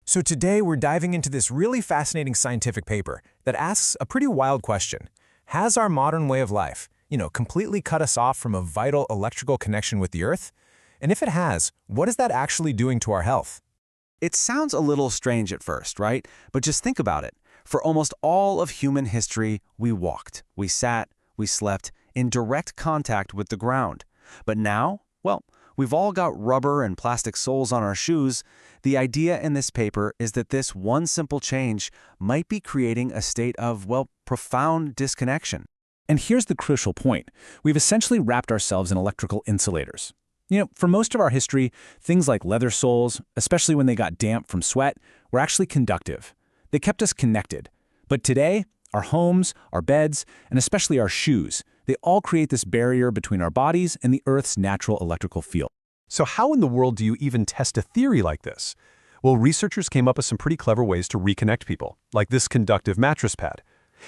So today we're diving into this really fascinating scientific paper that asks a pretty wild question. Has our modern way of life, completely cut us off from a vital electrical connection with the Earth? And if it has, what is that actually doing to our health? It sounds a little strange at first, right? But just think about it. For almost all of human history, we walked, we sat, we slept in direct contact with the ground. But now, well, we've all got rubber and plastic soles on our shoes. The idea in this paper is that this one simple change might be creating a state of, profound disconnection. And here's the crucial point. We've essentially wrapped ourselves in electrical insulators. For most of our history, things like leather soles, especially when they got damp from sweat, were actually conductive. They kept us connected. But today, our homes, our beds, and especially our shoes, they all create this barrier between our bodies and the Earth's natural electrical field. So how in the world do you even test a theory like this? Well, researchers came up with some pretty clever ways to reconnect people, like this conductive mattress pad.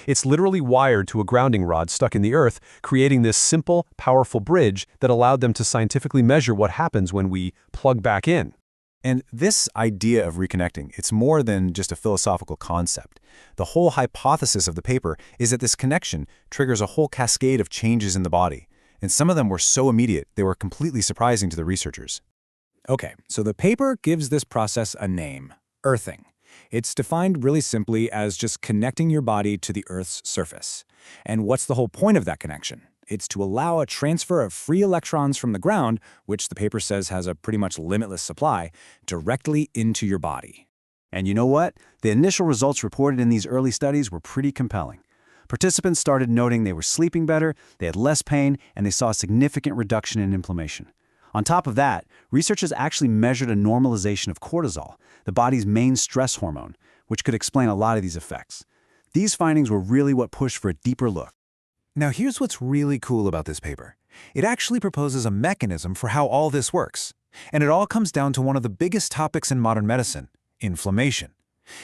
It's literally wired to a grounding rod stuck in the earth, creating this simple, powerful bridge that allowed them to scientifically measure what happens when we plug back in. And this idea of reconnecting, it's more than just a philosophical concept. The whole hypothesis of the paper is that this connection triggers a whole cascade of changes in the body. And some of them were so immediate, they were completely surprising to the researchers. Okay, so the paper gives this process a name, earthing. It's defined really simply as just connecting your body to the Earth's surface. And what's the whole point of that connection? It's to allow a transfer of free electrons from the ground, which the paper says has a pretty much limitless supply, directly into your body. And you know what? The initial results reported in these early studies were pretty compelling. Participants started noting they were sleeping better, they had less pain, and they saw a significant reduction in inflammation. On top of that, researchers actually measured a normalization of cortisol, the body's main stress hormone, which could explain a lot of these effects. These findings were really what pushed for a deeper look. Now here's what's really cool about this paper. It actually proposes a mechanism for how all this works. And it all comes down to one of the biggest topics in modern medicine, inflammation.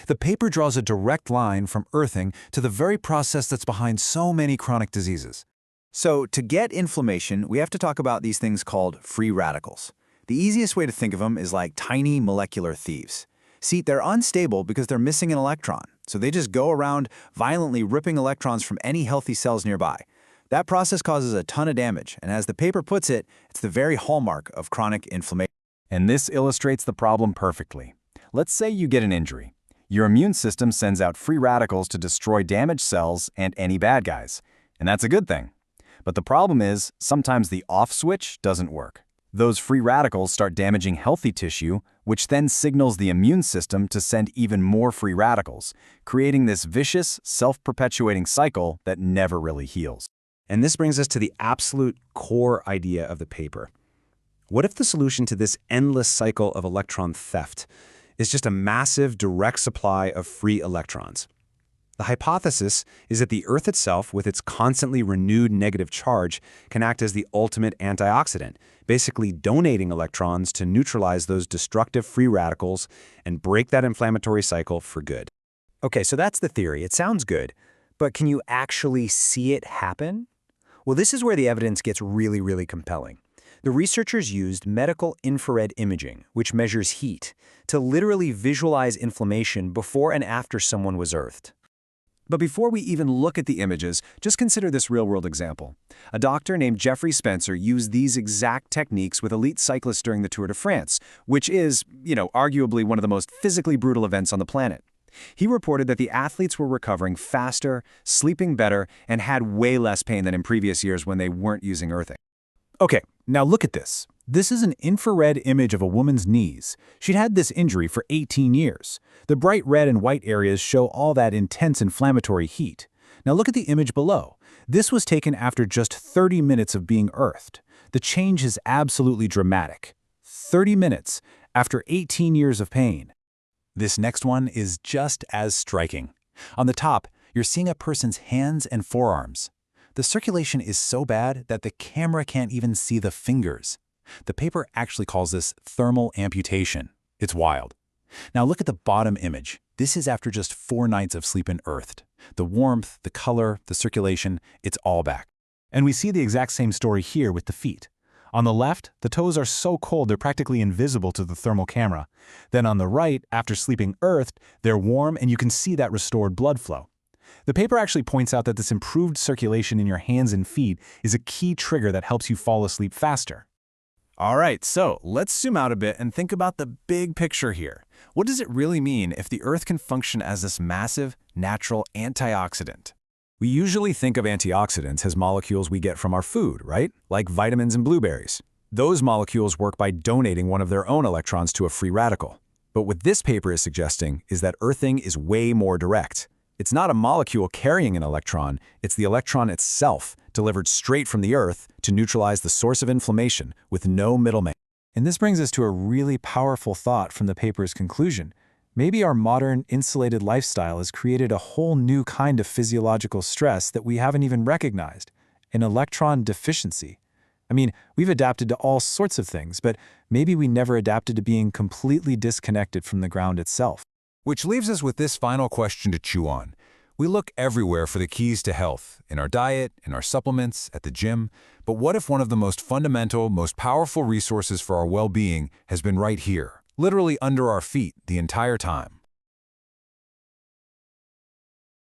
The paper draws a direct line from earthing to the very process that's behind so many chronic diseases. So to get inflammation, we have to talk about these things called free radicals. The easiest way to think of them is like tiny molecular thieves. See, they're unstable because they're missing an electron, so they just go around violently ripping electrons from any healthy cells nearby. That process causes a ton of damage, and as the paper puts it, it's the very hallmark of chronic inflammation. And this illustrates the problem perfectly. Let's say you get an injury. Your immune system sends out free radicals to destroy damaged cells and any bad guys. And that's a good thing. But the problem is, sometimes the off switch doesn't work. Those free radicals start damaging healthy tissue, which then signals the immune system to send even more free radicals, creating this vicious, self-perpetuating cycle that never really heals. And this brings us to the absolute core idea of the paper. What if the solution to this endless cycle of electron theft is just a massive direct supply of free electrons? The hypothesis is that the Earth itself, with its constantly renewed negative charge, can act as the ultimate antioxidant, basically donating electrons to neutralize those destructive free radicals and break that inflammatory cycle for good. Okay, so that's the theory. It sounds good, but can you actually see it happen? Well, this is where the evidence gets really, really compelling. The researchers used medical infrared imaging, which measures heat, to literally visualize inflammation before and after someone was earthed. But before we even look at the images, just consider this real-world example. A doctor named Jeffrey Spencer used these exact techniques with elite cyclists during the Tour de France, which is, arguably one of the most physically brutal events on the planet. He reported that the athletes were recovering faster, sleeping better, and had way less pain than in previous years when they weren't using earthing. Okay, now look at this. This is an infrared image of a woman's knees. She'd had this injury for 18 years. The bright red and white areas show all that intense inflammatory heat. Now look at the image below. This was taken after just 30 minutes of being earthed. The change is absolutely dramatic. 30 minutes after 18 years of pain. This next one is just as striking. On the top, you're seeing a person's hands and forearms. The circulation is so bad that the camera can't even see the fingers. The paper actually calls this thermal amputation. It's wild. Now look at the bottom image. This is after just 4 nights of sleep and earthed. The warmth, the color, the circulation, it's all back. And we see the exact same story here with the feet. On the left, the toes are so cold they're practically invisible to the thermal camera. Then on the right, after sleeping earthed, they're warm and you can see that restored blood flow. The paper actually points out that this improved circulation in your hands and feet is a key trigger that helps you fall asleep faster. All right, so let's zoom out a bit and think about the big picture here. What does it really mean if the Earth can function as this massive, natural antioxidant? We usually think of antioxidants as molecules we get from our food, right? Like vitamins and blueberries. Those molecules work by donating one of their own electrons to a free radical. But what this paper is suggesting is that earthing is way more direct. It's not a molecule carrying an electron, it's the electron itself, delivered straight from the Earth to neutralize the source of inflammation with no middleman. And this brings us to a really powerful thought from the paper's conclusion. Maybe our modern, insulated lifestyle has created a whole new kind of physiological stress that we haven't even recognized, an electron deficiency. I mean, we've adapted to all sorts of things, but maybe we never adapted to being completely disconnected from the ground itself. Which leaves us with this final question to chew on. We look everywhere for the keys to health, in our diet, in our supplements, at the gym, but what if one of the most fundamental, most powerful resources for our well-being has been right here, literally under our feet the entire time?